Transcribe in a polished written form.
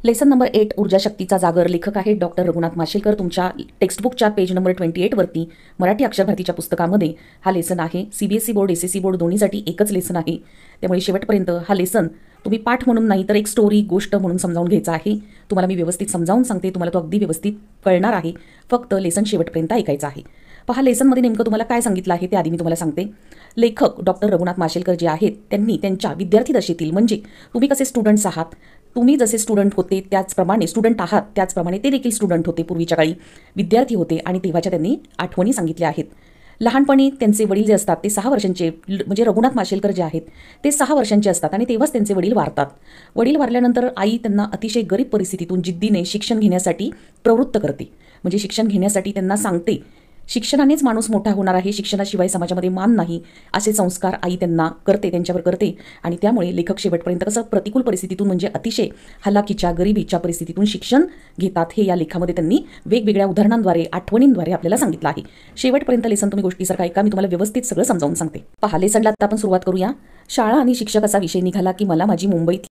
Lesson number 8 ऊर्जा शक्तीचा जागर. लेखक आहेत डॉक्टर रघुनाथ माशेलकर. तुमच्या टेक्स्टबुकच्या पेज नंबर 28 वरती मराठी अक्षर भारतीच्या पुस्तकामध्ये हा लेसन आहे. CBSE बोर्ड SSC बोर्ड दोन्हीसाठी एकच लेसन आहे. त्यामुळे शेवटपर्यंत हा लेसन तुम्ही पाठ म्हणून नाही तर एक स्टोरी गोष्ट म्हणून समजावून घ्यायचा आहे. तुम्हाला मी व्यवस्थित समजावून सांगते, तुम्हाला तो अगदी व्यवस्थित कळणार आहे. फक्त लेसन शेवटपर्यंत ऐकायचं आहे. पहा, लेसनमध्ये नेमकं तुम्हाला काय सांगितलं आहे ते आधी मी तुम्हाला सांगते. लेखक डॉक्टर रघुनाथ माशेलकर जे आहेत त्यांनी त्यांच्या विद्यार्थी दशेतील, म्हणजे तुम्ही कसे स्टुडंट्स आहात, तुम्ही जसे स्टुडंट होते त्याचप्रमाणे स्टुडंट आहात त्याचप्रमाणे ते देखील स्टुडंट होते, पूर्वीच्या काळी विद्यार्थी होते आणि तेव्हाच्या त्यांनी आठवणी सांगितल्या आहेत. लहानपणी त्यांचे वडील जे असतात ते 6 वर्षांचे, म्हणजे रघुनाथ माशेलकर जे आहेत ते 6 वर्षांचे असतात आणि तेव्हाच त्यांचे वडील वारतात. वडील वारल्यानंतर आई त्यांना अतिशय गरीब परिस्थितीतून जिद्दीने शिक्षण घेण्यासाठी प्रवृत्त करते. म्हणजे शिक्षण घेण्यासाठी त्यांना सांगते, शिक्षणानेच माणूस मोठा होणार आहे, शिक्षणाशिवाय समाजामध्ये मान नाही, असे संस्कार आई त्यांना करते, त्यांच्यावर करते. आणि त्यामुळे लेखक शेवटपर्यंत कसं प्रतिकूल परिस्थितीतून, म्हणजे अतिशय हलाखीच्या गरिबीच्या परिस्थितीतून शिक्षण घेतात हे या लेखामध्ये त्यांनी वेगवेगळ्या उदाहरणांद्वारे, आठवणींद्वारे आपल्याला सांगितलं आहे. शेवटपर्यंत लेसन तुम्ही गोष्टीसारखं ऐका, मी तुम्हाला व्यवस्थित सगळं समजावून सांगते. पहा, लेसनला आता आपण सुरुवात करूया. शाळा आणि शिक्षक असा विषय निघाला की मला माझी मुंबईत